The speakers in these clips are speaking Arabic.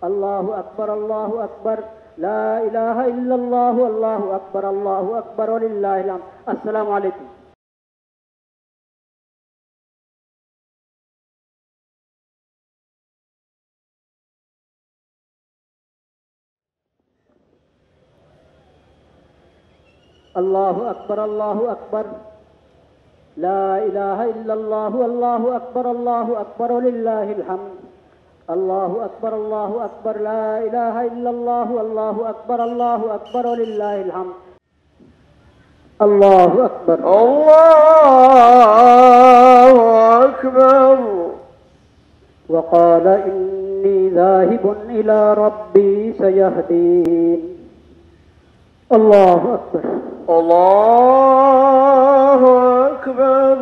الله أكبر الله أكبر لا إله إلا الله الله أكبر ولله الحمد. السلام عليكم. الله أكبر لا إله إلا الله الله أكبر ولله الحمد. الله أكبر لا إله إلا الله الله أكبر ولله الحمد. الله أكبر الله أكبر. وقال إني ذاهب إلى ربي سيهدين. الله أكبر الله أكبر.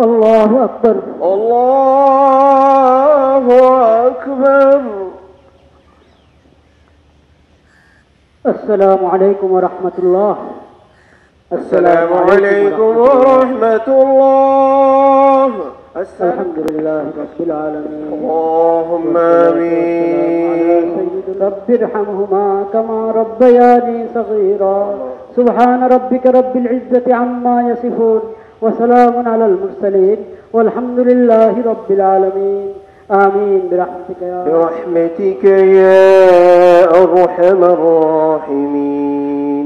الله أكبر الله أكبر. السلام عليكم ورحمة الله. السلام عليكم ورحمة الله. الحمد لله رب العالمين. اللهم آمين. رب ارحمهما كما ربياني صغيرا. سبحان ربك رب العزة عما يصفون وسلام على المرسلين والحمد لله رب العالمين. آمين برحمتك يا أرحم الراحمين.